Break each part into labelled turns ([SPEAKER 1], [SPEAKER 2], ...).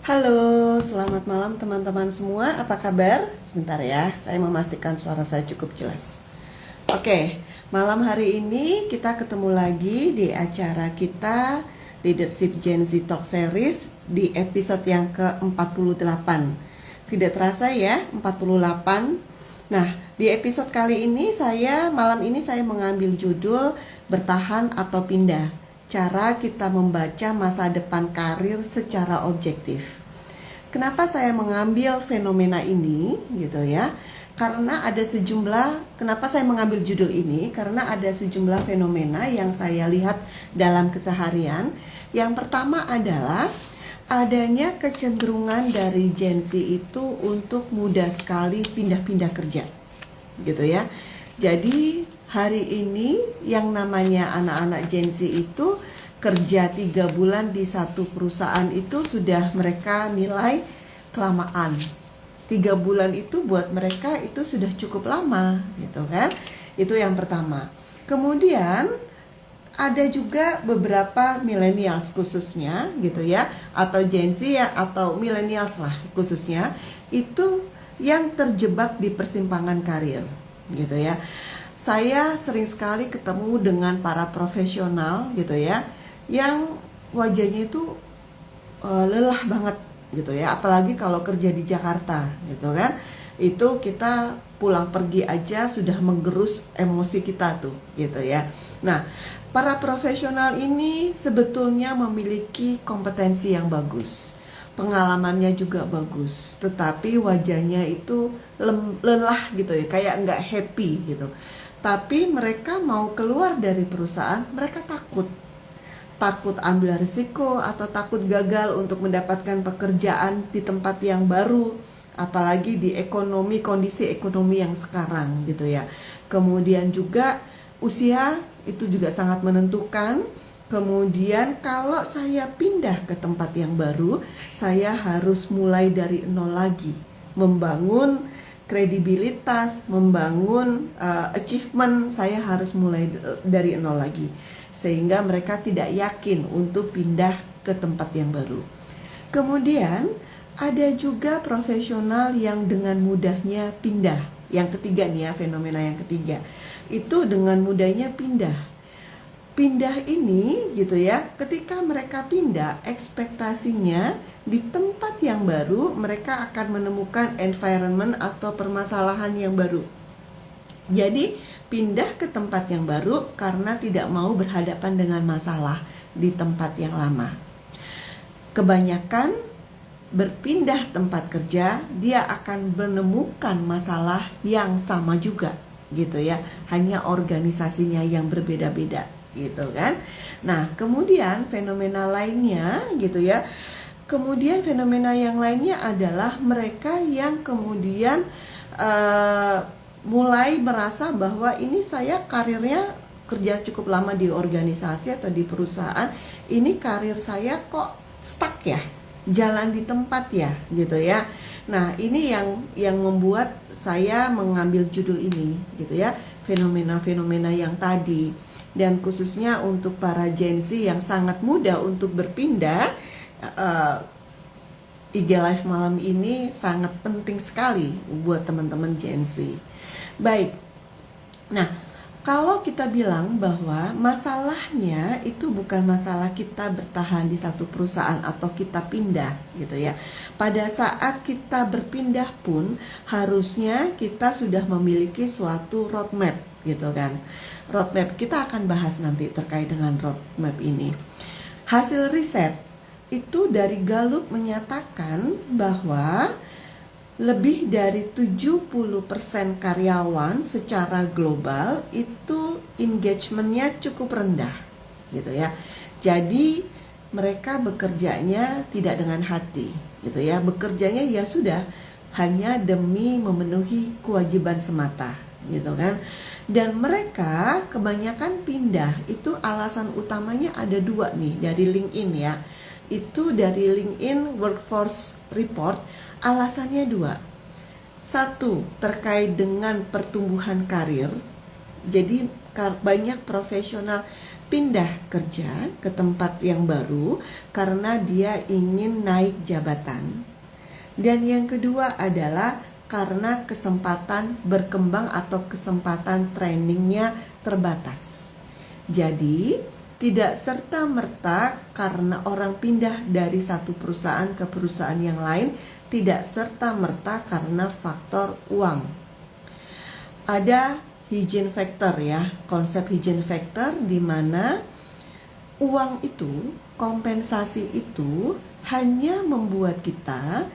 [SPEAKER 1] Halo, selamat malam teman-teman semua. Apa kabar? Sebentar ya, saya memastikan suara saya cukup jelas. Oke, malam hari ini kita ketemu lagi di acara kita Leadership Gen Z Talk Series di episode yang ke-48. Tidak terasa ya, 48. Nah, di episode kali ini malam ini saya mengambil judul Bertahan atau Pindah. Cara kita membaca masa depan karir secara objektif. Kenapa saya mengambil fenomena ini gitu ya? Kenapa saya mengambil judul ini? Karena ada sejumlah fenomena yang saya lihat dalam keseharian. Yang pertama adalah adanya kecenderungan dari Gen Z itu untuk mudah sekali pindah-pindah kerja. Gitu ya. Jadi hari ini yang namanya anak-anak Gen Z itu kerja 3 bulan di satu perusahaan itu sudah mereka nilai kelamaan. 3 bulan itu buat mereka itu sudah cukup lama gitu kan. Itu yang pertama. Kemudian ada juga beberapa millennials khususnya gitu ya, atau Gen Z ya, atau millennials lah khususnya, itu yang terjebak di persimpangan karir gitu ya. Saya sering sekali ketemu dengan para profesional gitu ya, yang wajahnya itu lelah banget gitu ya, apalagi kalau kerja di Jakarta gitu kan. Itu kita pulang pergi aja sudah menggerus emosi kita tuh gitu ya. Nah, para profesional ini sebetulnya memiliki kompetensi yang bagus, pengalamannya juga bagus, tetapi wajahnya itu lelah gitu ya, kayak nggak happy gitu. Tapi mereka mau keluar dari perusahaan, mereka takut ambil risiko atau takut gagal untuk mendapatkan pekerjaan di tempat yang baru, apalagi di kondisi ekonomi yang sekarang gitu ya. Kemudian juga usia itu juga sangat menentukan. Kemudian kalau saya pindah ke tempat yang baru, saya harus mulai dari nol lagi, membangun kredibilitas, membangun achievement, saya harus mulai dari nol lagi. Sehingga mereka tidak yakin untuk pindah ke tempat yang baru. Kemudian ada juga profesional yang dengan mudahnya pindah. Yang ketiga nih ya, fenomena yang ketiga. Itu dengan mudahnya pindah. Pindah ini gitu ya, ketika mereka pindah, ekspektasinya di tempat yang baru mereka akan menemukan environment atau permasalahan yang baru. Jadi pindah ke tempat yang baru karena tidak mau berhadapan dengan masalah di tempat yang lama. Kebanyakan berpindah tempat kerja, dia akan menemukan masalah yang sama juga gitu ya, hanya organisasinya yang berbeda-beda gitu kan. Nah, kemudian fenomena lainnya gitu ya. Kemudian fenomena yang lainnya adalah mereka yang kemudian mulai merasa bahwa ini saya karirnya kerja cukup lama di organisasi atau di perusahaan, ini karir saya kok stuck ya, jalan di tempat ya gitu ya. Nah, ini yang membuat saya mengambil judul ini gitu ya, fenomena-fenomena yang tadi. Dan khususnya untuk para Gen Z yang sangat mudah untuk berpindah, IG Live malam ini sangat penting sekali buat teman-teman Gen Z. Baik, nah kalau kita bilang bahwa masalahnya itu bukan masalah kita bertahan di satu perusahaan atau kita pindah gitu ya. Pada saat kita berpindah pun harusnya kita sudah memiliki suatu roadmap gitu kan. Roadmap kita akan bahas nanti terkait dengan roadmap ini. Hasil riset itu dari Gallup menyatakan bahwa lebih dari 70% karyawan secara global itu engagementnya cukup rendah gitu ya. Jadi mereka bekerjanya tidak dengan hati gitu ya. Bekerjanya ya sudah hanya demi memenuhi kewajiban semata gitu kan. Dan mereka kebanyakan pindah itu alasan utamanya ada 2 nih dari LinkedIn ya. Itu dari LinkedIn Workforce Report. Alasannya 2. 1, terkait dengan pertumbuhan karir. Jadi banyak profesional pindah kerja ke tempat yang baru karena dia ingin naik jabatan. Dan yang kedua adalah karena kesempatan berkembang atau kesempatan trainingnya terbatas. Jadi tidak serta-merta karena orang pindah dari satu perusahaan ke perusahaan yang lain, tidak serta-merta karena faktor uang. Ada hygiene factor ya, konsep hygiene factor di mana uang itu, kompensasi itu hanya membuat kita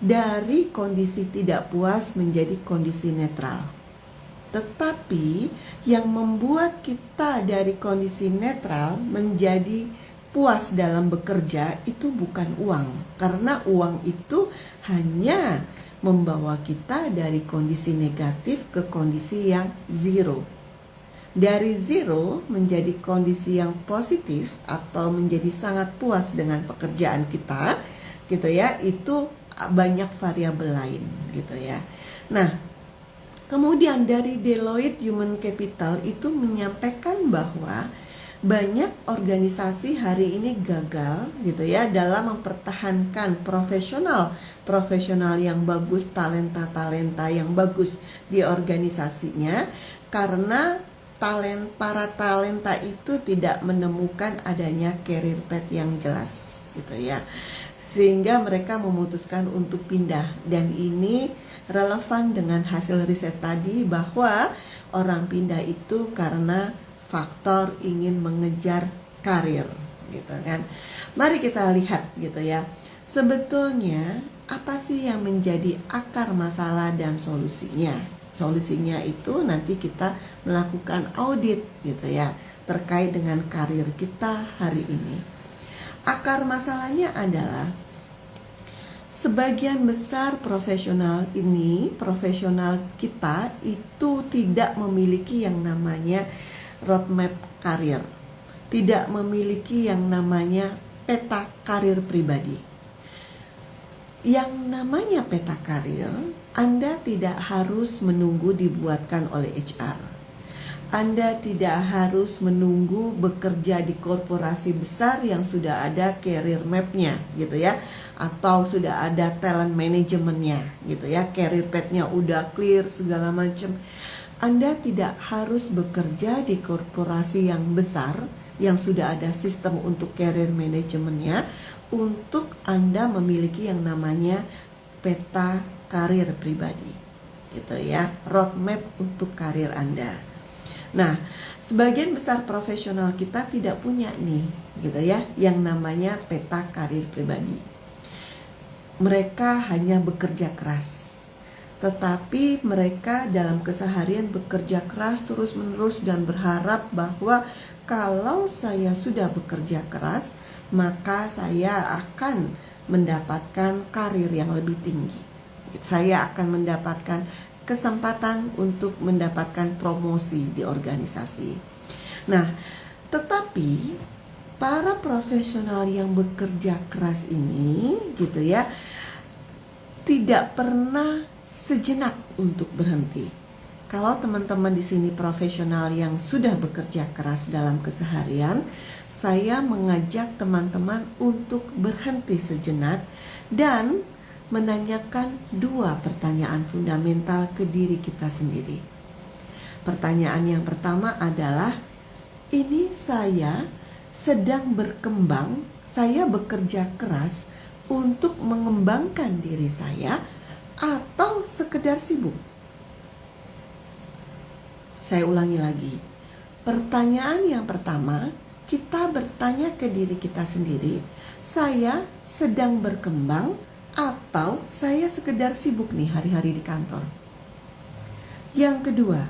[SPEAKER 1] dari kondisi tidak puas menjadi kondisi netral. Tetapi yang membuat kita dari kondisi netral menjadi puas dalam bekerja itu bukan uang. Karena uang itu hanya membawa kita dari kondisi negatif ke kondisi yang zero. Dari zero menjadi kondisi yang positif atau menjadi sangat puas dengan pekerjaan kita, gitu ya, itu banyak variabel lain, gitu ya. Nah, kemudian dari Deloitte Human Capital itu menyampaikan bahwa banyak organisasi hari ini gagal, gitu ya, dalam mempertahankan profesional yang bagus, talenta yang bagus di organisasinya karena para talenta itu tidak menemukan adanya career path yang jelas, gitu ya. Sehingga mereka memutuskan untuk pindah, dan ini relevan dengan hasil riset tadi bahwa orang pindah itu karena faktor ingin mengejar karir, gitu kan. Mari kita lihat, gitu ya, sebetulnya apa sih yang menjadi akar masalah dan solusinya. Solusinya itu nanti kita melakukan audit, gitu ya, terkait dengan karir kita hari ini. Akar masalahnya adalah sebagian besar profesional kita itu tidak memiliki yang namanya roadmap karir, tidak memiliki yang namanya peta karir pribadi. Yang namanya peta karir, Anda tidak harus menunggu dibuatkan oleh HR. Anda tidak harus menunggu bekerja di korporasi besar yang sudah ada career map-nya, gitu ya, atau sudah ada talent manajemennya, gitu ya, career path-nya udah clear segala macam. Anda tidak harus bekerja di korporasi yang besar yang sudah ada sistem untuk career manajemennya untuk Anda memiliki yang namanya peta karir pribadi, gitu ya, roadmap untuk karir Anda. Nah, sebagian besar profesional kita tidak punya nih, gitu ya, yang namanya peta karir pribadi. Mereka hanya bekerja keras, tetapi mereka dalam keseharian bekerja keras terus-menerus dan berharap bahwa kalau saya sudah bekerja keras, maka saya akan mendapatkan karir yang lebih tinggi. Saya akan mendapatkan kesempatan untuk mendapatkan promosi di organisasi. Nah, tetapi para profesional yang bekerja keras ini, gitu ya, tidak pernah sejenak untuk berhenti. Kalau teman-teman di sini profesional yang sudah bekerja keras dalam keseharian, saya mengajak teman-teman untuk berhenti sejenak dan menanyakan dua pertanyaan fundamental ke diri kita sendiri. Pertanyaan yang pertama adalah, ini saya sedang berkembang, saya bekerja keras untuk mengembangkan diri saya atau sekedar sibuk? Saya ulangi lagi. Pertanyaan yang pertama, kita bertanya ke diri kita sendiri, saya sedang berkembang atau saya sekedar sibuk nih hari-hari di kantor? Yang kedua,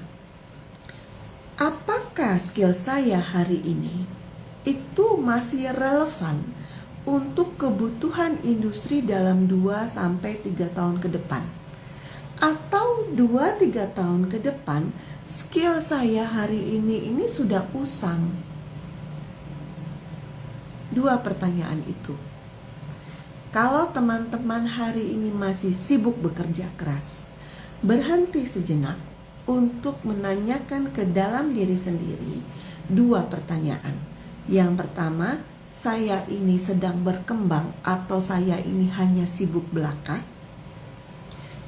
[SPEAKER 1] apakah skill saya hari ini itu masih relevan untuk kebutuhan industri dalam 2-3 tahun ke depan? Atau 2-3 tahun ke depan skill saya hari ini sudah usang? Dua pertanyaan itu. Kalau teman-teman hari ini masih sibuk bekerja keras, berhenti sejenak untuk menanyakan ke dalam diri sendiri, 2 pertanyaan. Yang pertama, saya ini sedang berkembang atau saya ini hanya sibuk belaka?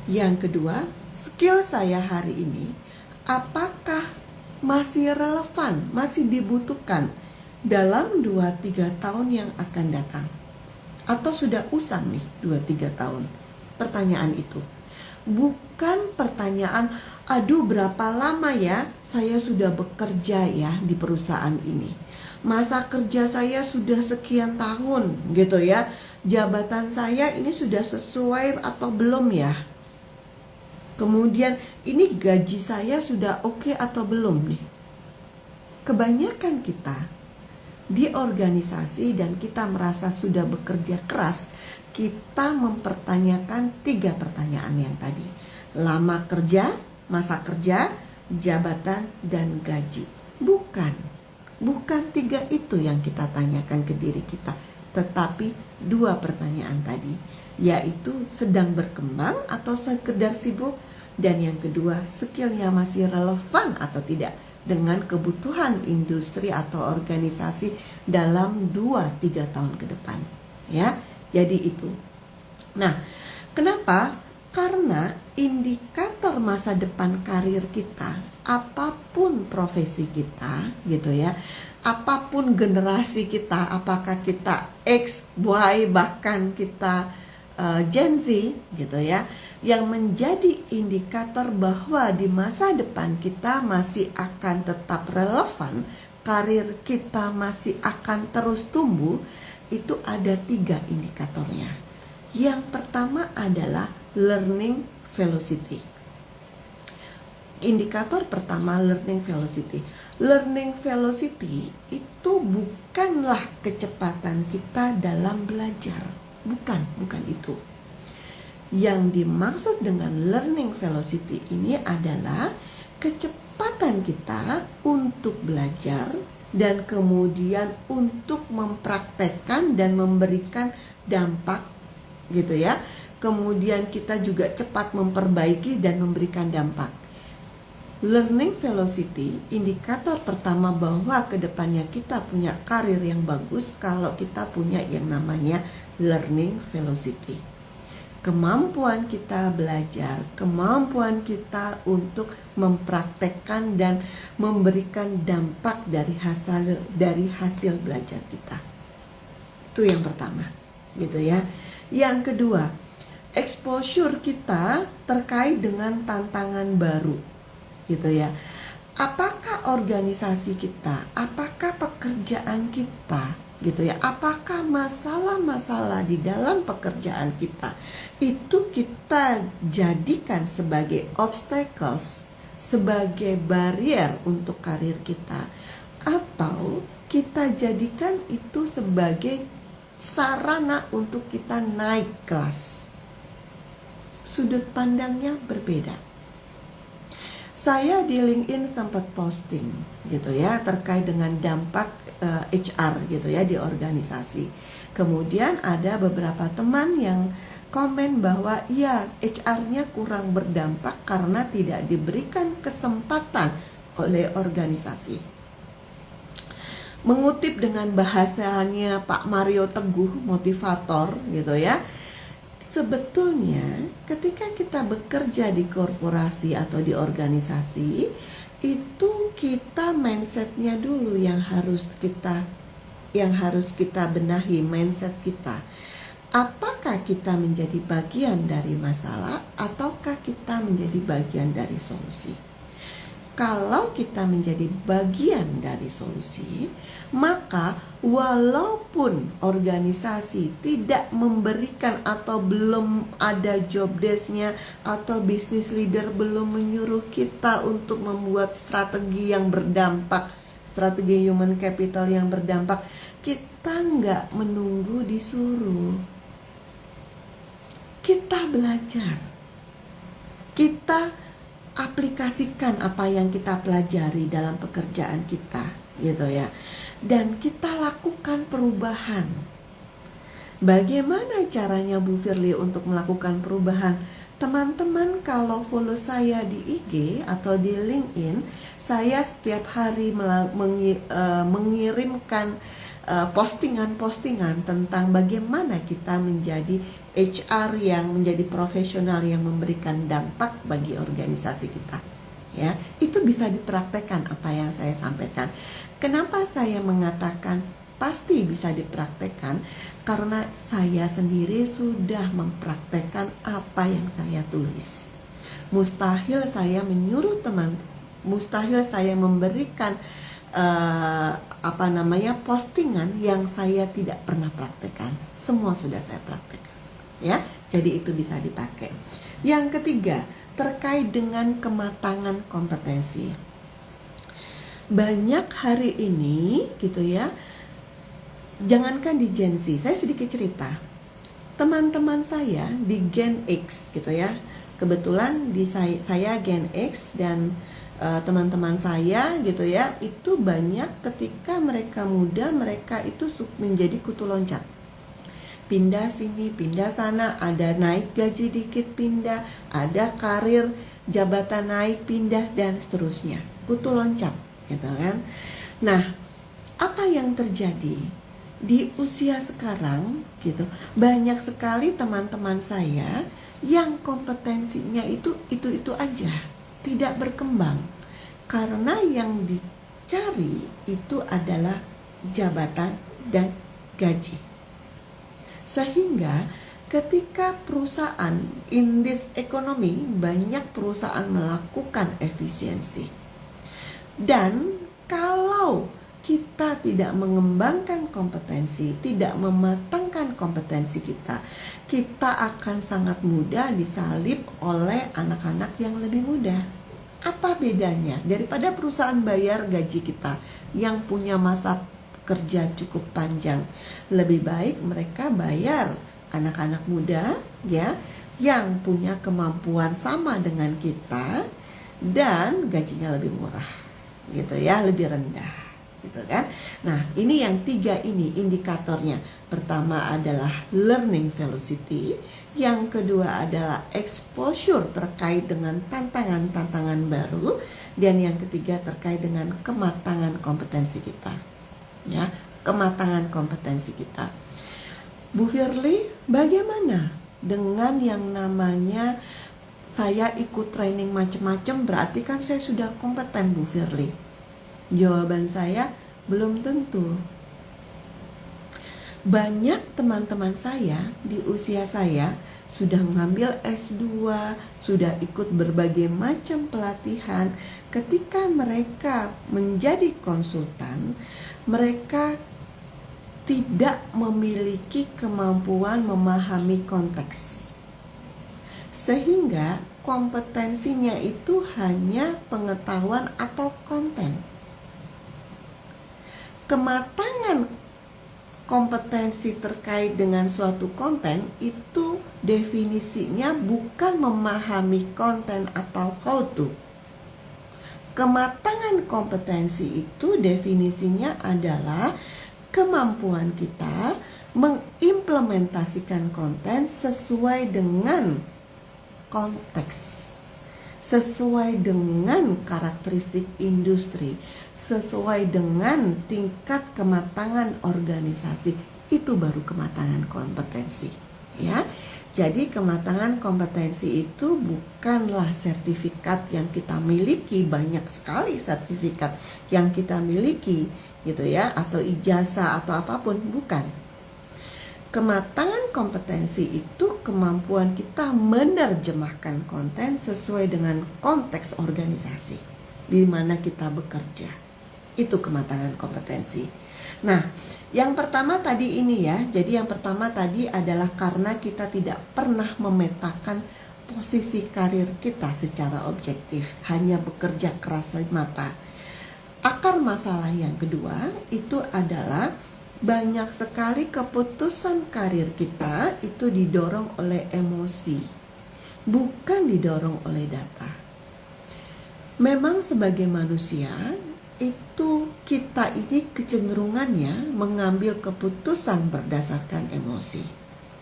[SPEAKER 1] Yang kedua, skill saya hari ini apakah masih relevan, masih dibutuhkan dalam 2-3 tahun yang akan datang? Atau sudah usang nih 2-3 tahun? Pertanyaan itu. Bukan pertanyaan, aduh berapa lama ya saya sudah bekerja ya di perusahaan ini. Masa kerja saya sudah sekian tahun gitu ya. Jabatan saya ini sudah sesuai atau belum ya? Kemudian ini gaji saya sudah oke atau belum nih? Kebanyakan kita di organisasi dan kita merasa sudah bekerja keras, kita mempertanyakan 3 pertanyaan yang tadi. Lama kerja, masa kerja, jabatan, dan gaji. Bukan 3 itu yang kita tanyakan ke diri kita, tetapi 2 pertanyaan tadi, yaitu sedang berkembang atau sekedar sibuk, dan yang kedua, skillnya masih relevan atau tidak dengan kebutuhan industri atau organisasi dalam 2-3 tahun ke depan. Ya, jadi itu. Nah, kenapa? Karena indikator masa depan karir kita, apapun profesi kita gitu ya, apapun generasi kita, apakah kita X, Y, bahkan kita Gen Z gitu ya, yang menjadi indikator bahwa di masa depan kita masih akan tetap relevan, karir kita masih akan terus tumbuh, itu ada 3 indikatornya. Yang pertama adalah learning velocity. Indikator pertama learning velocity. Learning velocity itu bukanlah kecepatan kita dalam belajar. Bukan itu. Yang dimaksud dengan learning velocity ini adalah kecepatan kita untuk belajar dan kemudian untuk mempraktekkan dan memberikan dampak gitu ya. Kemudian kita juga cepat memperbaiki dan memberikan dampak. Learning velocity, indikator pertama bahwa kedepannya kita punya karir yang bagus kalau kita punya yang namanya learning velocity. Kemampuan kita belajar, kemampuan kita untuk mempraktekkan dan memberikan dampak dari hasil belajar kita. Itu yang pertama, gitu ya. Yang kedua, exposure kita terkait dengan tantangan baru, gitu ya. Apakah organisasi kita, apakah pekerjaan kita, gitu ya, apakah masalah-masalah di dalam pekerjaan kita itu kita jadikan sebagai obstacles, sebagai barrier untuk karir kita, atau kita jadikan itu sebagai sarana untuk kita naik kelas. Sudut pandangnya berbeda. Saya di LinkedIn sempat posting gitu ya terkait dengan dampak HR gitu ya di organisasi. Kemudian ada beberapa teman yang komen bahwa ya HR-nya kurang berdampak karena tidak diberikan kesempatan oleh organisasi. Mengutip dengan bahasanya Pak Mario Teguh, motivator gitu ya. Sebetulnya ketika kita bekerja di korporasi atau di organisasi, itu kita mindsetnya dulu yang harus kita benahi, mindset kita. Apakah kita menjadi bagian dari masalah ataukah kita menjadi bagian dari solusi? Kalau kita menjadi bagian dari solusi, maka walaupun organisasi tidak memberikan atau belum ada job desk-nya atau business leader belum menyuruh kita untuk membuat strategi yang berdampak, strategi human capital yang berdampak, kita nggak menunggu disuruh. Kita belajar. Kita aplikasikan apa yang kita pelajari dalam pekerjaan kita gitu ya, dan kita lakukan perubahan. Bagaimana caranya Bu Firly untuk melakukan perubahan? Teman-teman kalau follow saya di IG atau di LinkedIn, saya setiap hari mengirimkan postingan-postingan tentang bagaimana kita menjadi HR yang menjadi profesional yang memberikan dampak bagi organisasi kita. Ya, itu bisa dipraktekkan apa yang saya sampaikan. Kenapa saya mengatakan pasti bisa dipraktekkan? Karena saya sendiri sudah mempraktekkan apa yang saya tulis. Mustahil saya menyuruh mustahil saya memberikan postingan yang saya tidak pernah praktekkan. Semua sudah saya praktekkan, ya. Jadi itu bisa dipakai. Yang ketiga, terkait dengan kematangan kompetensi. Banyak hari ini gitu ya, jangankan di Gen Z, saya sedikit cerita. Teman-teman saya di Gen X gitu ya. Kebetulan saya Gen X dan teman-teman saya gitu ya, itu banyak ketika mereka muda, mereka itu menjadi kutu loncat. Pindah sini, pindah sana, ada naik gaji dikit pindah, ada karir jabatan naik pindah dan seterusnya. Kutu loncat gitu kan. Nah, apa yang terjadi di usia sekarang gitu? Banyak sekali teman-teman saya yang kompetensinya itu aja, tidak berkembang, karena yang dicari itu adalah jabatan dan gaji. Sehingga ketika perusahaan in this economy, banyak perusahaan melakukan efisiensi. Dan kalau kita tidak mengembangkan kompetensi, tidak mematangkan kompetensi kita akan sangat mudah disalip oleh anak-anak yang lebih muda. Apa bedanya daripada perusahaan bayar gaji kita yang punya masa kerja cukup panjang? Lebih baik mereka bayar anak-anak muda ya, yang punya kemampuan sama dengan kita dan gajinya lebih murah gitu ya, lebih rendah gitu kan. Nah, ini yang tiga ini indikatornya. Pertama adalah learning velocity, yang kedua adalah exposure terkait dengan tantangan-tantangan baru, dan yang ketiga terkait dengan kematangan kompetensi kita. Ya, kematangan kompetensi kita. Bu Firly, bagaimana dengan yang namanya saya ikut training macam-macam, berarti kan saya sudah kompeten, Bu Firly? Jawaban saya, belum tentu. Banyak teman-teman saya di usia saya sudah mengambil S2, sudah ikut berbagai macam pelatihan. Ketika mereka menjadi konsultan, mereka tidak memiliki kemampuan memahami konteks. Sehingga kompetensinya itu hanya pengetahuan atau konten. Kematangan kompetensi terkait dengan suatu konten itu definisinya bukan memahami konten atau how to. Kematangan kompetensi itu definisinya adalah kemampuan kita mengimplementasikan konten sesuai dengan konteks, sesuai dengan karakteristik industri, sesuai dengan tingkat kematangan organisasi. Itu baru kematangan kompetensi, ya. Jadi kematangan kompetensi itu bukanlah sertifikat yang kita miliki, banyak sekali sertifikat yang kita miliki gitu ya, atau ijazah atau apapun, bukan. Kematangan kompetensi itu kemampuan kita menerjemahkan konten sesuai dengan konteks organisasi di mana kita bekerja. Itu kematangan kompetensi. Nah, yang pertama tadi ini ya. Jadi yang pertama tadi adalah karena kita tidak pernah memetakan posisi karir kita secara objektif, hanya bekerja keras mata. Akar masalah yang kedua itu adalah banyak sekali keputusan karir kita itu didorong oleh emosi, bukan didorong oleh data. Memang sebagai manusia itu kita ini kecenderungannya mengambil keputusan berdasarkan emosi,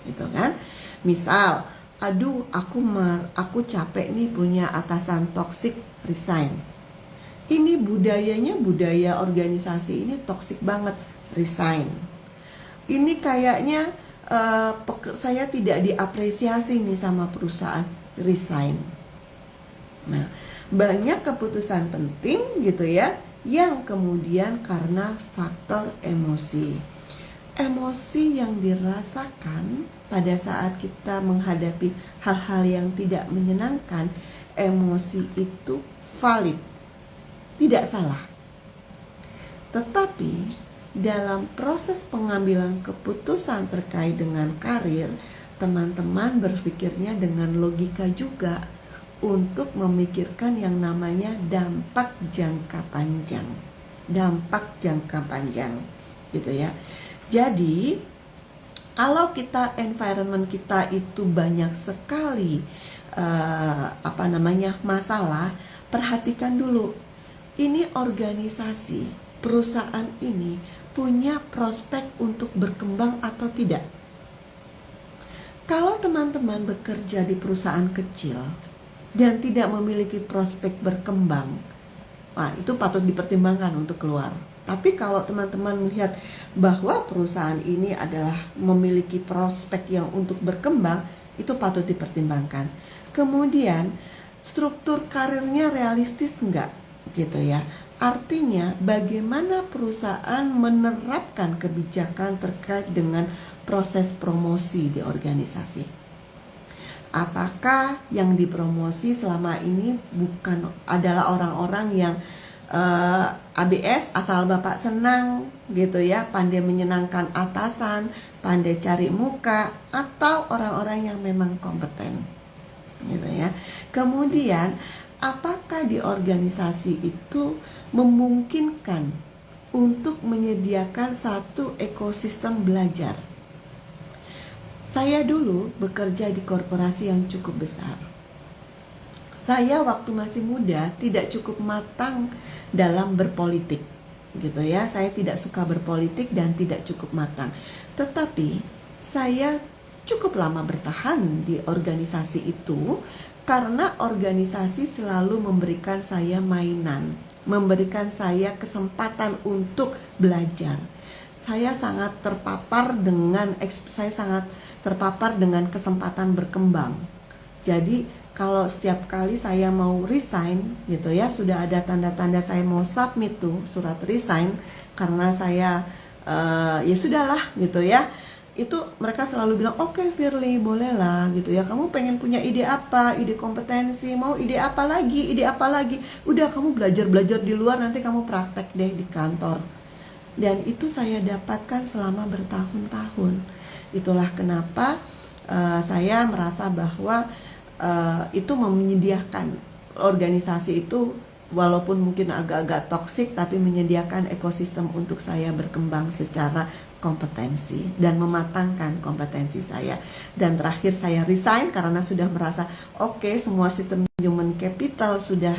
[SPEAKER 1] gitu kan? Misal aduh aku capek nih punya atasan toksik, resign. Ini budaya organisasi ini toksik banget, resign. Ini kayaknya saya tidak diapresiasi nih sama perusahaan, resign. Nah, banyak keputusan penting gitu ya yang kemudian karena faktor emosi. Emosi yang dirasakan pada saat kita menghadapi hal-hal yang tidak menyenangkan, emosi itu valid, tidak salah. Tetapi dalam proses pengambilan keputusan terkait dengan karir, teman-teman berpikirnya dengan logika juga untuk memikirkan yang namanya dampak jangka panjang. Dampak jangka panjang gitu ya. Jadi kalau environment kita itu banyak sekali masalah, perhatikan dulu. Ini organisasi, perusahaan ini punya prospek untuk berkembang atau tidak. Kalau teman-teman bekerja di perusahaan kecil dan tidak memiliki prospek berkembang, itu patut dipertimbangkan untuk keluar. Tapi kalau teman-teman melihat bahwa perusahaan ini adalah memiliki prospek yang untuk berkembang, itu patut dipertimbangkan. Kemudian struktur karirnya realistis enggak? Gitu ya. Artinya bagaimana perusahaan menerapkan kebijakan terkait dengan proses promosi di organisasi. Apakah yang dipromosi selama ini bukan adalah orang-orang yang ABS, asal bapak senang gitu ya, pandai menyenangkan atasan, pandai cari muka, atau orang-orang yang memang kompeten gitu ya. Kemudian apakah di organisasi itu memungkinkan untuk menyediakan satu ekosistem belajar. Saya dulu bekerja di korporasi yang cukup besar. Saya waktu masih muda tidak cukup matang dalam berpolitik gitu ya. Saya tidak suka berpolitik dan tidak cukup matang. Tetapi saya cukup lama bertahan di organisasi itu karena organisasi selalu memberikan saya mainan, memberikan saya kesempatan untuk belajar. Saya sangat terpapar dengan kesempatan berkembang. Jadi kalau setiap kali saya mau resign gitu ya, sudah ada tanda-tanda saya mau submit tuh surat resign karena saya ya sudahlah gitu ya. Itu mereka selalu bilang, oke, Firly, bolehlah gitu ya. Kamu pengen punya ide apa, ide kompetensi, mau ide apa lagi. Udah, kamu belajar di luar, nanti kamu praktek deh di kantor. Dan itu saya dapatkan selama bertahun-tahun. Itulah kenapa saya merasa bahwa itu menyediakan organisasi itu, walaupun mungkin agak-agak toksik, tapi menyediakan ekosistem untuk saya berkembang secara kompetensi dan mematangkan kompetensi saya. Dan terakhir saya resign karena sudah merasa oke, semua sistem human capital sudah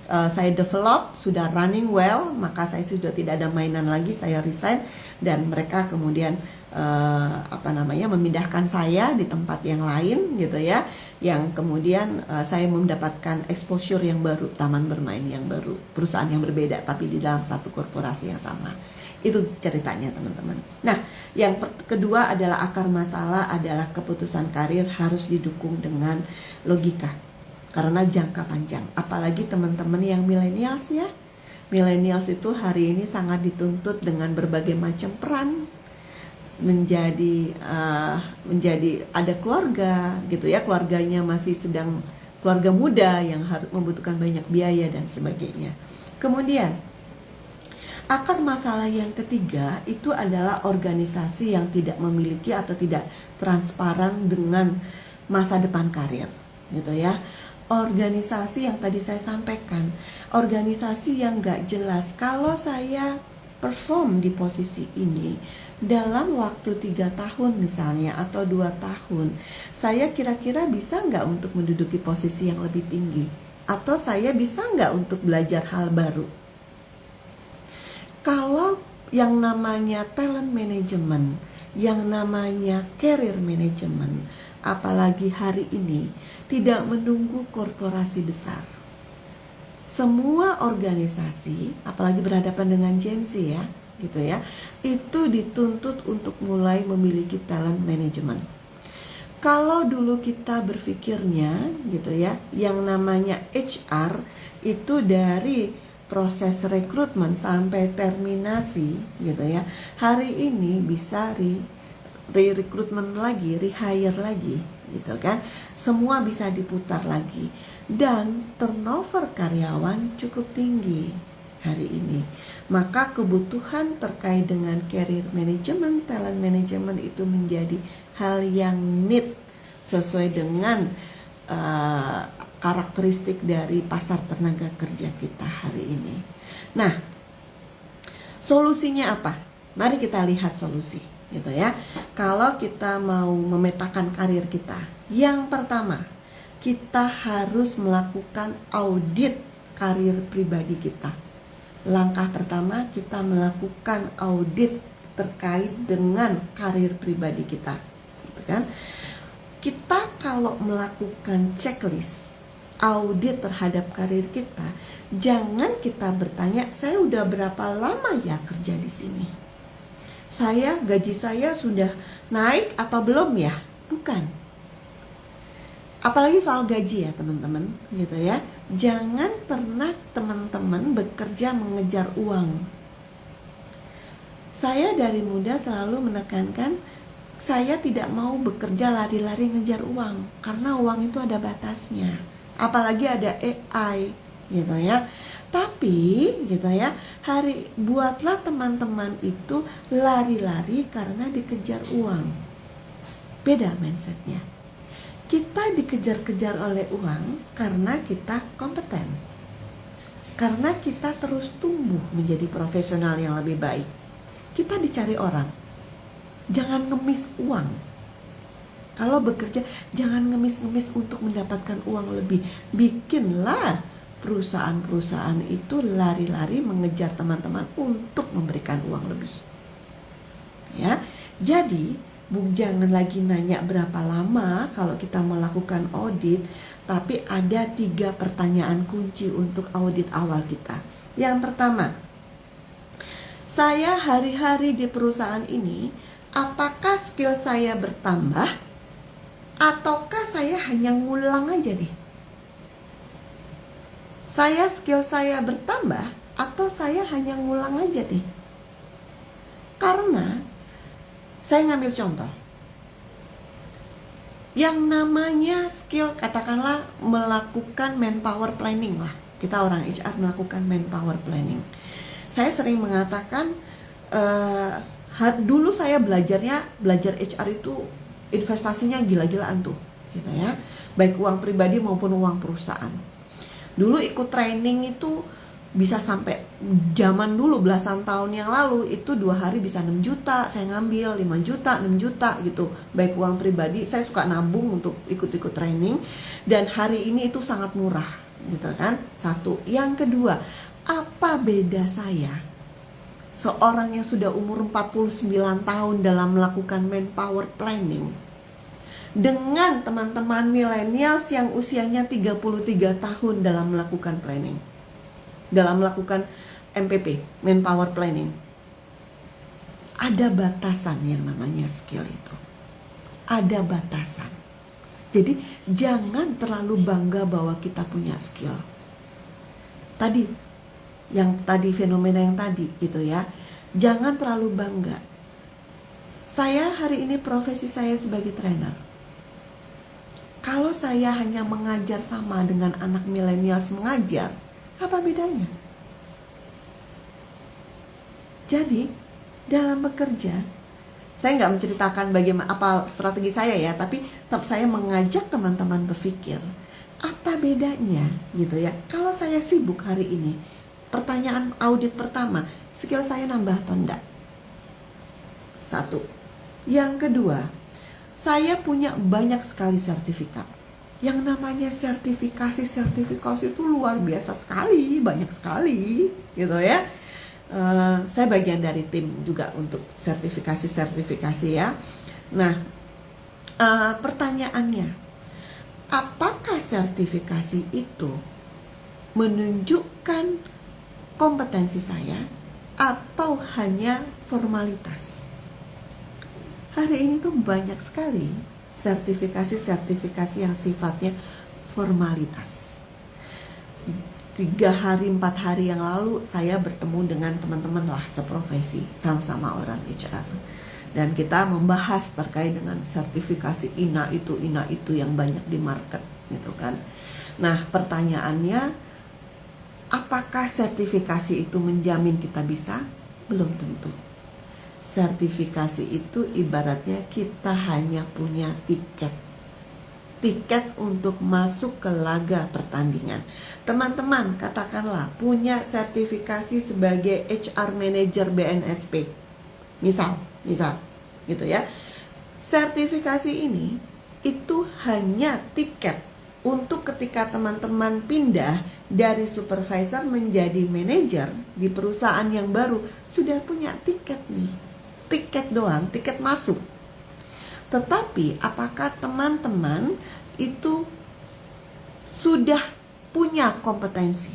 [SPEAKER 1] saya develop, sudah running well, maka saya sudah tidak ada mainan lagi. Saya resign dan mereka kemudian memindahkan saya di tempat yang lain gitu ya, yang kemudian saya mendapatkan exposure yang baru, taman bermain yang baru, perusahaan yang berbeda tapi di dalam satu korporasi yang sama. Itu ceritanya teman-teman. Nah, yang kedua adalah akar masalah adalah keputusan karir harus didukung dengan logika karena jangka panjang. Apalagi teman-teman yang millennials ya. Millennials itu hari ini sangat dituntut dengan berbagai macam peran, menjadi ada keluarga gitu ya, keluarganya masih sedang keluarga muda yang harus membutuhkan banyak biaya dan sebagainya. Kemudian akar masalah yang ketiga itu adalah organisasi yang tidak memiliki atau tidak transparan dengan masa depan karir gitu ya. Organisasi yang tadi saya sampaikan, organisasi yang gak jelas. Kalau saya perform di posisi ini dalam waktu 3 tahun misalnya atau 2 tahun, saya kira-kira bisa nggak untuk menduduki posisi yang lebih tinggi, atau saya bisa nggak untuk belajar hal baru. Kalau yang namanya talent management, yang namanya career management, apalagi hari ini, tidak menunggu korporasi besar. Semua organisasi, apalagi berhadapan dengan Gen Z ya, gitu ya, itu dituntut untuk mulai memiliki talent management. Kalau dulu kita berpikirnya gitu ya, yang namanya HR itu dari proses rekrutmen sampai terminasi gitu ya. Hari ini bisa rekrutmen lagi, rehire lagi gitu kan. Semua bisa diputar lagi dan turnover karyawan cukup tinggi hari ini. Maka kebutuhan terkait dengan career management, talent management itu menjadi hal yang need sesuai dengan karakteristik dari pasar tenaga kerja kita hari ini. Nah, solusinya apa? Mari kita lihat solusi gitu ya. Kalau kita mau memetakan karir kita, yang pertama, kita harus melakukan audit karir pribadi kita. Langkah pertama, kita melakukan audit terkait dengan karir pribadi kita, gitu kan? Kita kalau melakukan checklist audit terhadap karir kita, jangan kita bertanya, saya udah berapa lama ya kerja di sini? Gaji saya sudah naik atau belum ya? Bukan. Apalagi soal gaji ya teman-teman, gitu ya. Jangan pernah teman-teman bekerja mengejar uang. Saya dari muda selalu menekankan, saya tidak mau bekerja lari-lari ngejar uang, karena uang itu ada batasnya. Apalagi ada AI, gitu ya. Tapi, gitu ya, buatlah teman-teman itu lari-lari karena dikejar uang. Beda mindsetnya. Kita dikejar-kejar oleh uang karena kita kompeten. Karena kita terus tumbuh menjadi profesional yang lebih baik. Kita dicari orang. Jangan ngemis uang. Kalau bekerja, jangan ngemis-ngemis untuk mendapatkan uang lebih. Bikinlah perusahaan-perusahaan itu lari-lari mengejar teman-teman untuk memberikan uang lebih. Ya, jadi jangan lagi nanya berapa lama kalau kita melakukan audit, tapi ada 3 pertanyaan kunci untuk audit awal kita. Yang pertama, saya hari-hari di perusahaan ini, apakah skill saya bertambah ataukah saya hanya ngulang aja deh? Skill saya bertambah atau saya hanya ngulang aja deh? Karena saya ngambil contoh. Yang namanya skill, katakanlah melakukan manpower planning lah. Kita orang HR melakukan manpower planning. Saya sering mengatakan, dulu saya belajar HR itu investasinya gila-gilaan tuh, gitu ya. Baik uang pribadi maupun uang perusahaan. Dulu ikut training itu bisa sampai zaman dulu belasan tahun yang lalu itu 2 hari bisa 6 juta saya ngambil, 5 juta, 6 juta gitu. Baik uang pribadi, saya suka nabung untuk ikut-ikut training, dan hari ini itu sangat murah gitu kan. Satu. Yang kedua, apa beda saya seorang yang sudah umur 49 tahun dalam melakukan manpower planning dengan teman-teman millennials yang usianya 33 tahun dalam melakukan planning, dalam melakukan MPP, manpower planning? Ada batasan yang namanya skill itu. Ada batasan. Jadi jangan terlalu bangga bahwa kita punya skill. Fenomena yang tadi gitu ya. Jangan terlalu bangga. Saya hari ini profesi saya sebagai trainer. Kalau saya hanya mengajar sama dengan anak millennials mengajar, apa bedanya? Jadi dalam bekerja, saya nggak menceritakan bagaimana apa strategi saya ya, tapi tetap saya mengajak teman-teman berpikir apa bedanya gitu ya. Kalau saya sibuk hari ini, pertanyaan audit pertama, skill saya nambah atau enggak? Satu. Yang kedua, saya punya banyak sekali sertifikat. Yang namanya sertifikasi itu luar biasa sekali, banyak sekali gitu ya. Saya bagian dari tim juga untuk sertifikasi ya. Nah, Pertanyaannya, apakah sertifikasi itu menunjukkan kompetensi saya atau hanya formalitas? Hari ini tuh banyak sekali sertifikasi-sertifikasi yang sifatnya formalitas. 3 hari 4 hari yang lalu saya bertemu dengan teman-teman lah seprofesi, sama-sama orang HR, dan kita membahas terkait dengan sertifikasi INA itu yang banyak di market gitu kan. Nah, pertanyaannya, apakah sertifikasi itu menjamin kita bisa? Belum tentu. Sertifikasi itu ibaratnya kita hanya punya tiket untuk masuk ke laga pertandingan. Teman-teman katakanlah punya sertifikasi sebagai HR Manager BNSP, misal gitu ya. Sertifikasi ini itu hanya tiket untuk ketika teman-teman pindah dari supervisor menjadi manajer di perusahaan yang baru, sudah punya tiket nih. Tiket doang, tiket masuk. Tetapi apakah teman-teman itu sudah punya kompetensi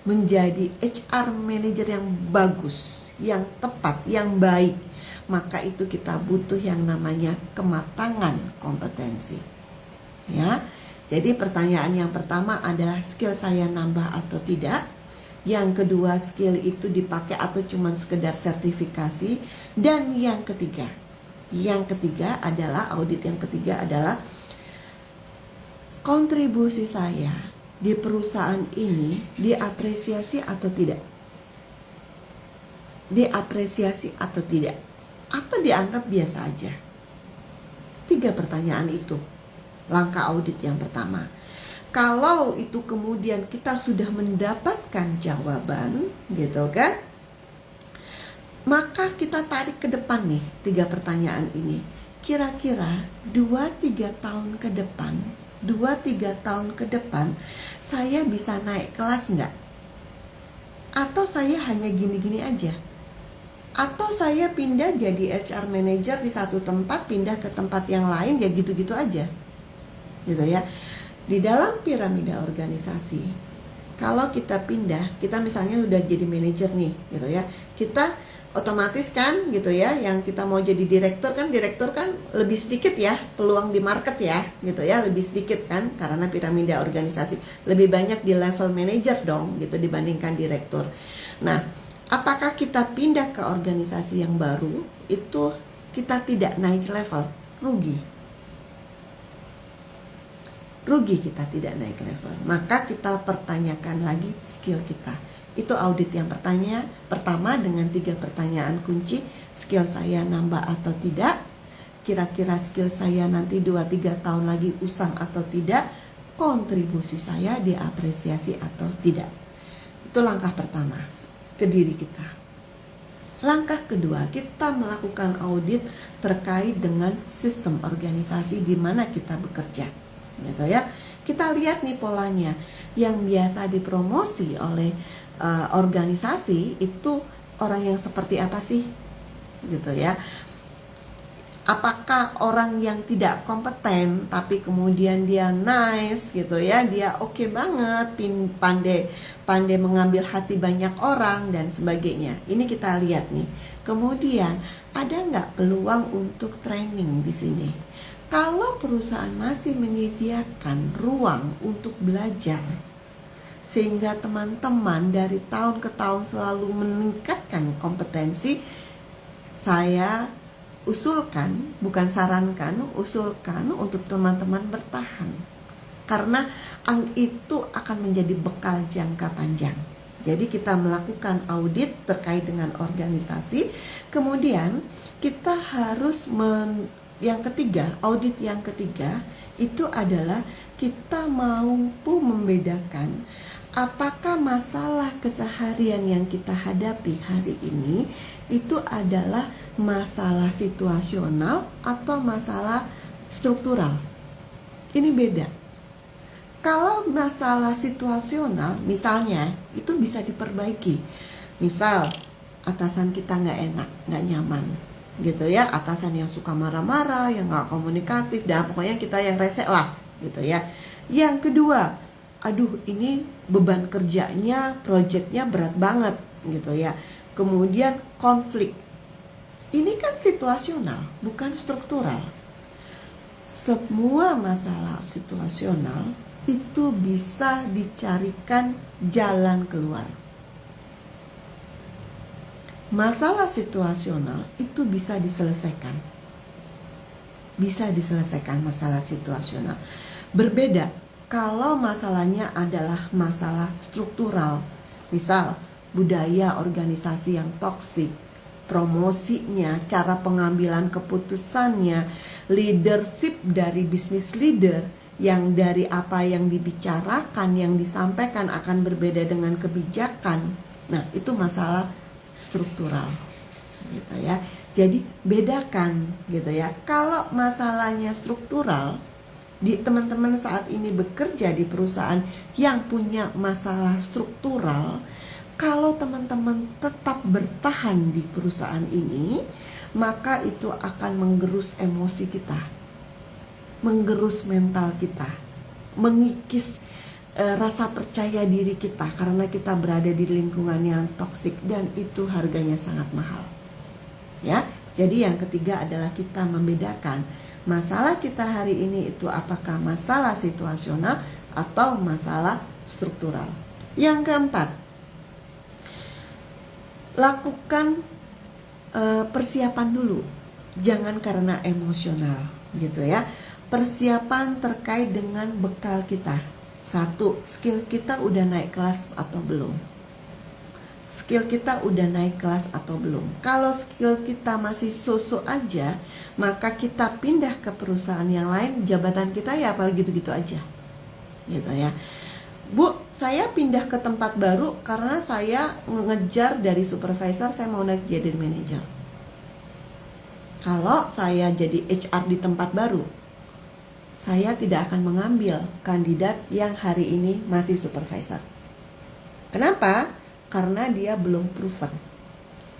[SPEAKER 1] menjadi HR manager yang bagus, yang tepat, yang baik? Maka itu kita butuh yang namanya kematangan kompetensi. Ya. Jadi pertanyaan yang pertama adalah skill saya nambah atau tidak. Yang kedua, skill itu dipakai atau cuma sekedar sertifikasi. Dan yang ketiga adalah audit yang ketiga adalah kontribusi saya di perusahaan ini diapresiasi atau tidak. Diapresiasi atau tidak, atau dianggap biasa aja. 3 pertanyaan itu langkah audit yang pertama. Kalau itu kemudian kita sudah mendapatkan jawaban gitu kan, maka kita tarik ke depan nih 3 pertanyaan ini. Kira-kira 2-3 tahun ke depan, 2-3 tahun ke depan saya bisa naik kelas nggak? Atau saya hanya gini-gini aja? Atau saya pindah jadi HR manager di satu tempat, pindah ke tempat yang lain, ya gitu-gitu aja gitu ya. Di dalam piramida organisasi, kalau kita pindah, kita misalnya udah jadi manajer nih gitu ya, kita otomatis kan gitu ya, yang kita mau jadi direktur kan lebih sedikit ya peluang di market ya gitu ya, lebih sedikit kan, karena piramida organisasi lebih banyak di level manajer dong gitu dibandingkan direktur. Nah, apakah kita pindah ke organisasi yang baru itu kita tidak naik level? Rugi kita tidak naik level. Maka kita pertanyakan lagi skill kita. Itu audit yang pertama dengan 3 pertanyaan kunci. Skill saya nambah atau tidak? Kira-kira skill saya nanti 2-3 tahun lagi usang atau tidak? Kontribusi saya diapresiasi atau tidak? Itu langkah pertama ke diri kita. Langkah kedua, kita melakukan audit terkait dengan sistem organisasi di mana kita bekerja. Gitu ya. Kita lihat nih polanya. Yang biasa dipromosi oleh organisasi itu orang yang seperti apa sih? Gitu ya. Apakah orang yang tidak kompeten tapi kemudian dia nice gitu ya, dia oke banget, pandai mengambil hati banyak orang dan sebagainya. Ini kita lihat nih. Kemudian ada nggak peluang untuk training di sini? Kalau perusahaan masih menyediakan ruang untuk belajar sehingga teman-teman dari tahun ke tahun selalu meningkatkan kompetensi, saya usulkan, bukan sarankan, usulkan untuk teman-teman bertahan. Karena itu akan menjadi bekal jangka panjang. Jadi kita melakukan audit terkait dengan organisasi, kemudian kita harus yang ketiga, audit yang ketiga itu adalah kita mampu membedakan apakah masalah keseharian yang kita hadapi hari ini itu adalah masalah situasional atau masalah struktural. Ini beda. Kalau masalah situasional misalnya itu bisa diperbaiki. Misal atasan kita nggak enak, nggak nyaman. gitu ya, atasan yang suka marah-marah, yang nggak komunikatif, dan pokoknya kita yang rese lah gitu ya. Yang kedua, aduh ini beban kerjanya, proyeknya berat banget gitu ya. Kemudian konflik, ini kan situasional, bukan struktural. Semua masalah situasional itu bisa dicarikan jalan keluar. Masalah situasional itu bisa diselesaikan. Bisa diselesaikan masalah situasional. Berbeda kalau masalahnya adalah masalah struktural. Misal, budaya organisasi yang toksik, promosinya, cara pengambilan keputusannya, leadership dari bisnis leader yang dari apa yang dibicarakan, yang disampaikan akan berbeda dengan kebijakan. Nah, itu masalah struktural gitu ya. Jadi bedakan gitu ya. Kalau masalahnya struktural, di teman-teman saat ini bekerja di perusahaan yang punya masalah struktural, kalau teman-teman tetap bertahan di perusahaan ini, maka itu akan menggerus emosi kita, menggerus mental kita, mengikis rasa percaya diri kita karena kita berada di lingkungan yang toksik, dan itu harganya sangat mahal. Ya, jadi yang ketiga adalah kita membedakan masalah kita hari ini itu apakah masalah situasional atau masalah struktural. Yang keempat, lakukan persiapan dulu, jangan karena emosional gitu ya. Persiapan terkait dengan bekal kita. Satu, skill kita udah naik kelas atau belum? Skill kita udah naik kelas atau belum? Kalau skill kita masih so-so aja, maka kita pindah ke perusahaan yang lain, jabatan kita ya apalagi gitu-gitu aja gitu ya. Bu, saya pindah ke tempat baru karena saya ngejar dari supervisor, saya mau naik jadi manajer. Kalau saya jadi HR di tempat baru, saya tidak akan mengambil kandidat yang hari ini masih supervisor. Kenapa? Karena dia belum proven.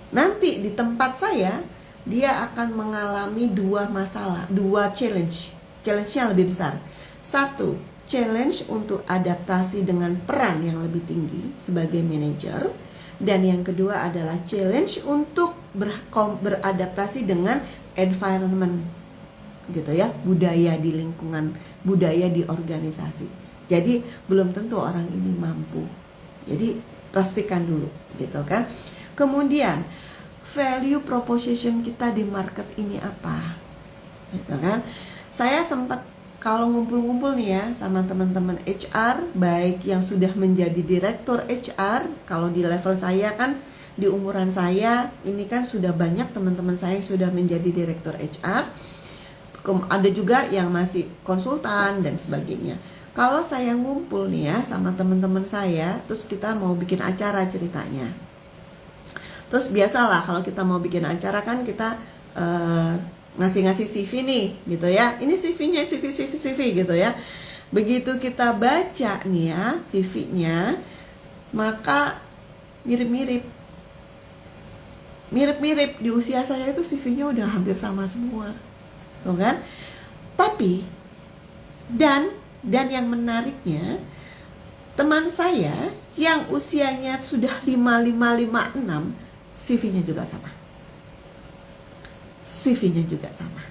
[SPEAKER 1] Nanti di tempat saya, dia akan mengalami dua masalah, dua challenge. Challenge-nya lebih besar. Satu, challenge untuk adaptasi dengan peran yang lebih tinggi sebagai manajer. Dan yang kedua adalah challenge untuk beradaptasi dengan environment gitu ya, budaya di lingkungan, budaya di organisasi. Jadi belum tentu orang ini mampu. Jadi pastikan dulu gitu kan. Kemudian value proposition kita di market ini apa? Gitu kan. Saya sempat kalau ngumpul-ngumpul nih ya sama teman-teman HR, baik yang sudah menjadi direktur HR, kalau di level saya kan di umuran saya ini kan sudah banyak teman-teman saya yang sudah menjadi direktur HR. Ada juga yang masih konsultan dan sebagainya. Kalau saya ngumpul nih ya sama teman-teman saya, terus kita mau bikin acara ceritanya. Terus biasalah kalau kita mau bikin acara kan kita ngasih-ngasih CV nih gitu ya. Ini CV-nya, CV gitu ya. Begitu kita baca nih ya CV-nya, maka mirip-mirip di usia saya itu CV-nya udah hampir sama semua. Tuh kan? Tapi dan yang menariknya, teman saya yang usianya sudah 5556, CV-nya juga sama. CV-nya juga sama.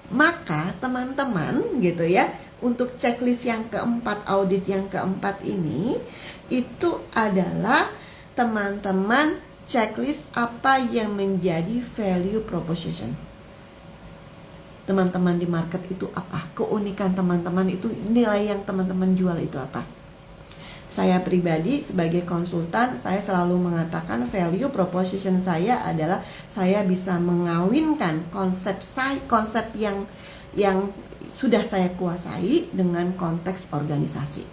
[SPEAKER 1] Maka teman-teman gitu ya, untuk checklist yang keempat, audit yang keempat ini, itu adalah teman-teman checklist apa yang menjadi value proposition. Teman-teman di market itu apa? Keunikan teman-teman itu, nilai yang teman-teman jual itu apa? Saya pribadi sebagai konsultan, saya selalu mengatakan value proposition saya adalah saya bisa mengawinkan konsep yang sudah saya kuasai dengan konteks organisasi.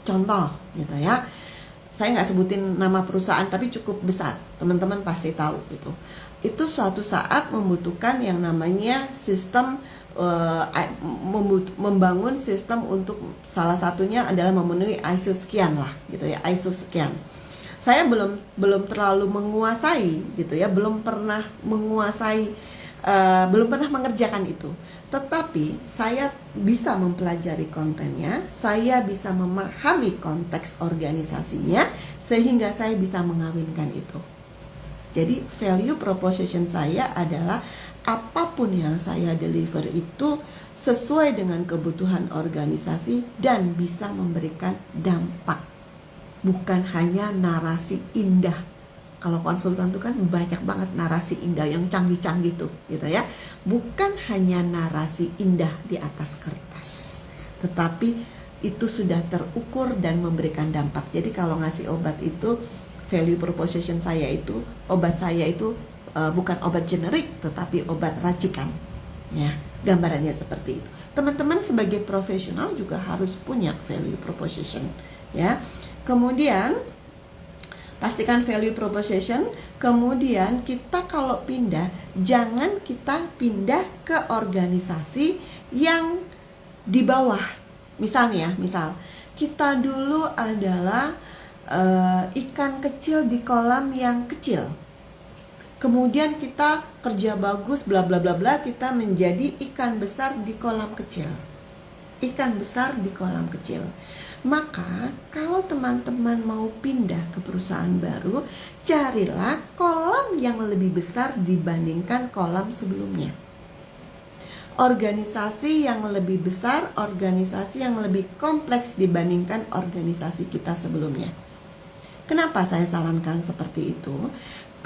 [SPEAKER 1] Contoh gitu ya. Saya nggak sebutin nama perusahaan tapi cukup besar, teman-teman pasti tahu gitu. Itu suatu saat membutuhkan yang namanya sistem, membangun sistem untuk salah satunya adalah memenuhi ISO sekian lah gitu ya, ISO sekian. Saya belum terlalu menguasai gitu ya, belum pernah menguasai, belum pernah mengerjakan itu. Tetapi saya bisa mempelajari kontennya, saya bisa memahami konteks organisasinya, sehingga saya bisa mengawinkan itu. Jadi value proposition saya adalah apapun yang saya deliver itu sesuai dengan kebutuhan organisasi dan bisa memberikan dampak. Bukan hanya narasi indah. Kalau konsultan itu kan banyak banget narasi indah yang canggih-canggih tuh, gitu ya. Bukan hanya narasi indah di atas kertas, tetapi itu sudah terukur dan memberikan dampak. Jadi kalau ngasih obat itu, value proposition saya itu, obat saya itu bukan obat generik, tetapi obat racikan. Ya, gambarannya seperti itu. Teman-teman sebagai profesional juga harus punya value proposition, ya. Kemudian pastikan value proposition. Kemudian kita kalau pindah, jangan kita pindah ke organisasi yang di bawah. Misalnya, misal kita dulu adalah ikan kecil di kolam yang kecil. Kemudian kita kerja bagus, bla bla bla bla, kita menjadi ikan besar di kolam kecil. Ikan besar di kolam kecil. Maka kalau teman-teman mau pindah ke perusahaan baru, carilah kolam yang lebih besar dibandingkan kolam sebelumnya. Organisasi yang lebih besar, organisasi yang lebih kompleks dibandingkan organisasi kita sebelumnya. Kenapa saya sarankan seperti itu?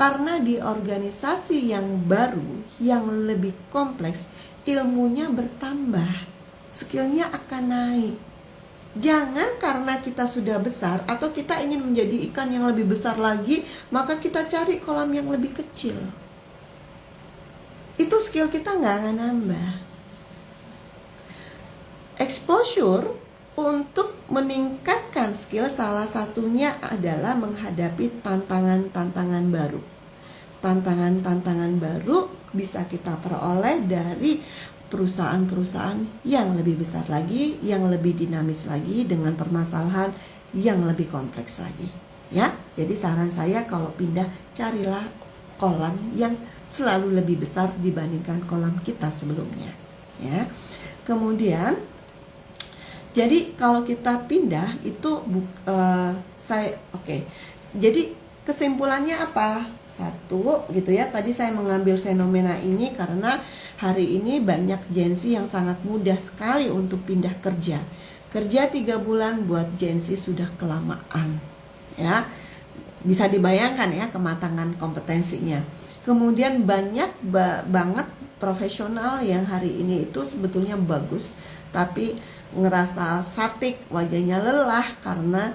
[SPEAKER 1] Karena di organisasi yang baru, yang lebih kompleks, ilmunya bertambah, skillnya akan naik. Jangan karena kita sudah besar atau kita ingin menjadi ikan yang lebih besar lagi, maka kita cari kolam yang lebih kecil. Itu skill kita nggak akan nambah. Exposure untuk meningkatkan skill salah satunya adalah menghadapi tantangan-tantangan baru. Tantangan-tantangan baru bisa kita peroleh dari perusahaan-perusahaan yang lebih besar lagi, yang lebih dinamis lagi, dengan permasalahan yang lebih kompleks lagi. Ya, jadi saran saya kalau pindah, carilah kolam yang selalu lebih besar dibandingkan kolam kita sebelumnya. Ya, kemudian, jadi kalau kita pindah itu Jadi kesimpulannya apa? Satu gitu ya. Tadi saya mengambil fenomena ini karena hari ini banyak Gen-Z yang sangat mudah sekali untuk pindah kerja. Kerja 3 bulan buat Gen-Z sudah kelamaan. Ya. Bisa dibayangkan ya kematangan kompetensinya. Kemudian banyak banget profesional yang hari ini itu sebetulnya bagus, tapi ngerasa fatigue, wajahnya lelah karena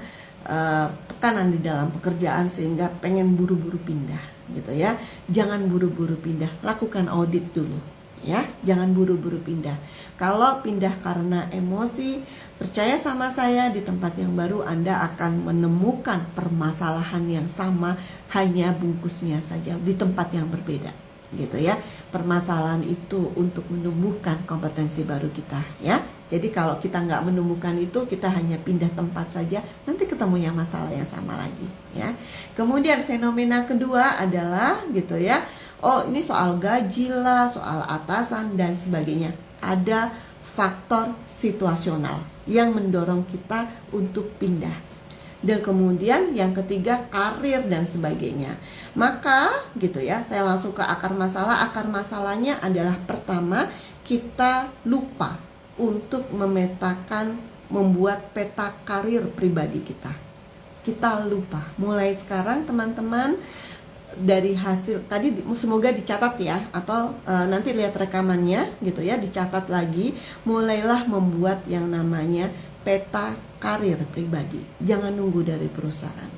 [SPEAKER 1] tekanan di dalam pekerjaan sehingga pengen buru-buru pindah gitu ya. Jangan buru-buru pindah, lakukan audit dulu ya. Jangan buru-buru pindah. Kalau pindah karena emosi, percaya sama saya, di tempat yang baru Anda akan menemukan permasalahan yang sama, hanya bungkusnya saja di tempat yang berbeda gitu ya. Permasalahan itu untuk menumbuhkan kompetensi baru kita ya. Jadi kalau kita nggak menemukan itu, kita hanya pindah tempat saja, nanti ketemunya masalah yang sama lagi ya. Kemudian fenomena kedua adalah gitu ya, oh ini soal gaji lah, soal atasan dan sebagainya. Ada faktor situasional yang mendorong kita untuk pindah. Dan kemudian yang ketiga, karir dan sebagainya. Maka gitu ya, saya langsung ke akar masalah. Akar masalahnya adalah pertama, kita lupa untuk memetakan, membuat peta karir pribadi kita. Kita lupa. Mulai sekarang teman-teman, dari hasil tadi semoga dicatat ya, atau nanti lihat rekamannya gitu ya, dicatat lagi. Mulailah membuat yang namanya peta karir pribadi. Jangan nunggu dari perusahaan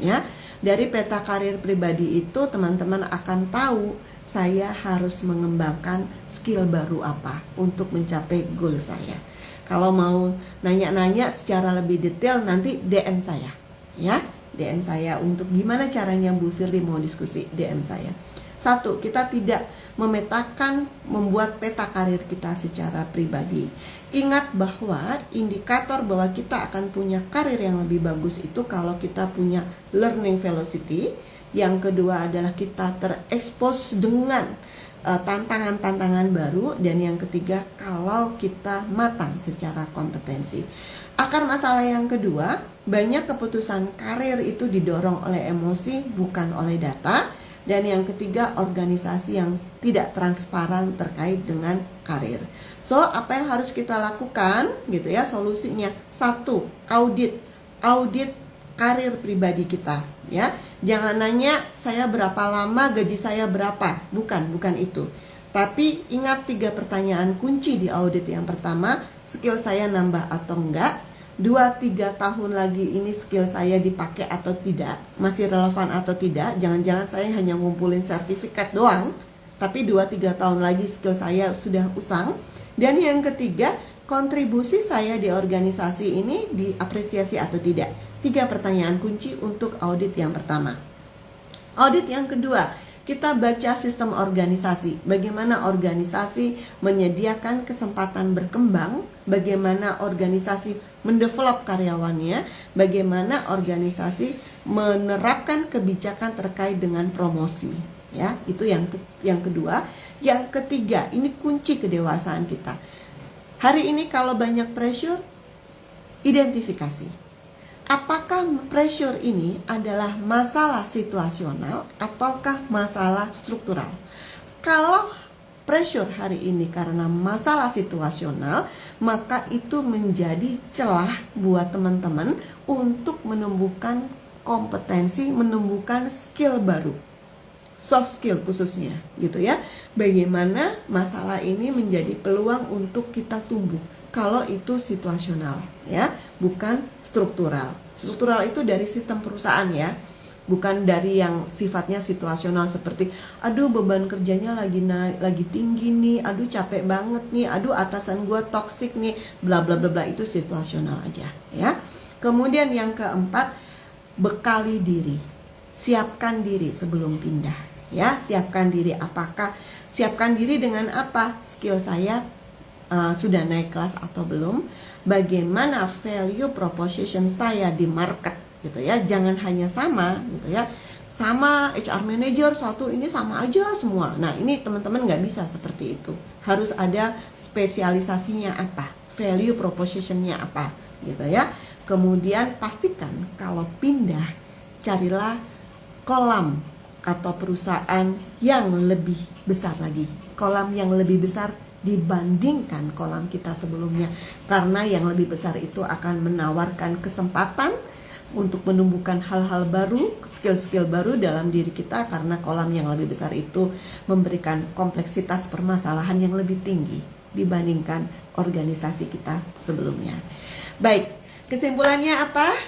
[SPEAKER 1] ya. Dari peta karir pribadi itu teman-teman akan tahu saya harus mengembangkan skill baru apa untuk mencapai goal saya. Kalau mau nanya-nanya secara lebih detail, nanti DM saya ya. DM saya untuk gimana caranya Bu Firly mau diskusi, DM saya. Satu, kita tidak memetakan, membuat peta karir kita secara pribadi. Ingat bahwa indikator bahwa kita akan punya karir yang lebih bagus itu kalau kita punya learning velocity. Yang kedua adalah kita terekspos dengan tantangan-tantangan baru. Dan yang ketiga, kalau kita matang secara kompetensi. Akar masalah yang kedua, banyak keputusan karir itu didorong oleh emosi, bukan oleh data. Dan yang ketiga, organisasi yang tidak transparan terkait dengan karir. So, apa yang harus kita lakukan gitu ya, solusinya? Satu, audit karir pribadi kita ya. Jangan nanya saya berapa lama, gaji saya berapa. Bukan itu. Tapi ingat 3 pertanyaan kunci di audit. Yang pertama, skill saya nambah atau enggak? 2-3 tahun lagi ini skill saya dipakai atau tidak? Masih relevan atau tidak? Jangan-jangan saya hanya ngumpulin sertifikat doang, tapi 2-3 tahun lagi skill saya sudah usang. Dan yang ketiga, kontribusi saya di organisasi ini diapresiasi atau tidak? 3 pertanyaan kunci untuk audit yang pertama. Audit yang kedua, kita baca sistem organisasi. Bagaimana organisasi menyediakan kesempatan berkembang, bagaimana organisasi mendevelop karyawannya, bagaimana organisasi menerapkan kebijakan terkait dengan promosi. Ya, itu yang kedua. Yang ketiga, ini kunci kedewasaan kita. Hari ini kalau banyak pressure, identifikasi. Apakah pressure ini adalah masalah situasional ataukah masalah struktural? Kalau pressure hari ini karena masalah situasional, maka itu menjadi celah buat teman-teman untuk menumbuhkan kompetensi, menumbuhkan skill baru. Soft skill khususnya gitu ya. Bagaimana masalah ini menjadi peluang untuk kita tumbuh. Kalau itu situasional ya, bukan struktural. Struktural itu dari sistem perusahaan ya, bukan dari yang sifatnya situasional seperti aduh beban kerjanya lagi tinggi nih, aduh capek banget nih, aduh atasan gua toksik nih, bla bla bla bla. Itu situasional aja ya. Kemudian yang keempat, bekali diri. Siapkan diri sebelum pindah ya. Siapkan diri. Siapkan diri dengan apa? Skill saya sudah naik kelas atau belum? Bagaimana value proposition saya di market gitu ya. Jangan hanya sama gitu ya. Sama HR manager satu ini sama aja semua. Nah, ini teman-teman nggak bisa seperti itu. Harus ada spesialisasinya apa, value propositionnya apa gitu ya. Kemudian pastikan kalau pindah, carilah kolam atau perusahaan yang lebih besar lagi. Kolam yang lebih besar dibandingkan kolam kita sebelumnya, karena yang lebih besar itu akan menawarkan kesempatan untuk menumbuhkan hal-hal baru, skill-skill baru dalam diri kita, karena kolam yang lebih besar itu memberikan kompleksitas permasalahan yang lebih tinggi dibandingkan organisasi kita sebelumnya. Baik, kesimpulannya apa?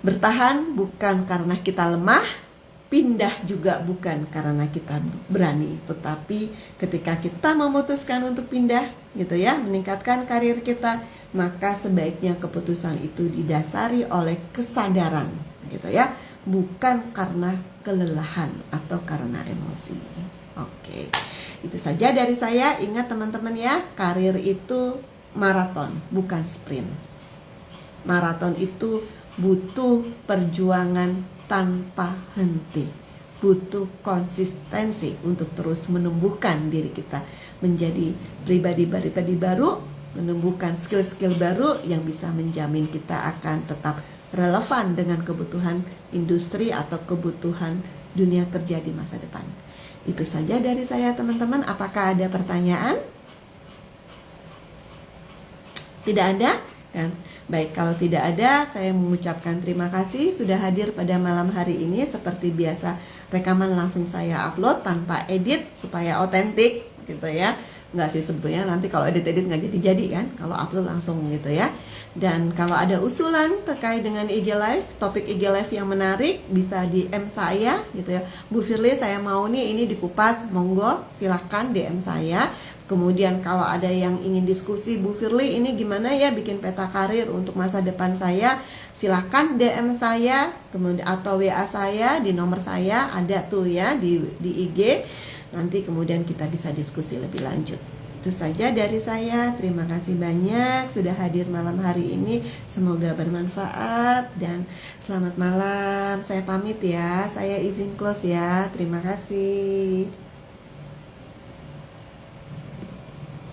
[SPEAKER 1] Bertahan bukan karena kita lemah, pindah juga bukan karena kita berani, tetapi ketika kita memutuskan untuk pindah gitu ya, meningkatkan karir kita, maka sebaiknya keputusan itu didasari oleh kesadaran gitu ya, bukan karena kelelahan atau karena emosi. Oke, itu saja dari saya. Ingat teman-teman ya, karir itu maraton, bukan sprint. Maraton itu butuh perjuangan tanpa henti, butuh konsistensi untuk terus menumbuhkan diri kita menjadi pribadi baru, menumbuhkan skill-skill baru yang bisa menjamin kita akan tetap relevan dengan kebutuhan industri atau kebutuhan dunia kerja di masa depan. Itu saja dari saya teman-teman. Apakah ada pertanyaan? Tidak ada? Dan baik, kalau tidak ada, saya mengucapkan terima kasih sudah hadir pada malam hari ini. Seperti biasa, rekaman langsung saya upload tanpa edit supaya otentik gitu ya. Nggak sih sebetulnya, nanti kalau edit-edit nggak jadi-jadi kan kalau upload langsung gitu ya. Dan kalau ada usulan terkait dengan IG Live, topik IG Live yang menarik, bisa DM saya gitu ya. Bu Firly, saya mau nih ini dikupas, monggo silahkan DM saya. Kemudian kalau ada yang ingin diskusi, Bu Firly ini gimana ya bikin peta karir untuk masa depan saya, silahkan DM saya kemudian atau WA saya di nomor saya ada tuh ya di IG. Nanti kemudian kita bisa diskusi lebih lanjut. Itu saja dari saya. Terima kasih banyak sudah hadir malam hari ini. Semoga bermanfaat dan selamat malam. Saya pamit ya. Saya izin close ya. Terima kasih.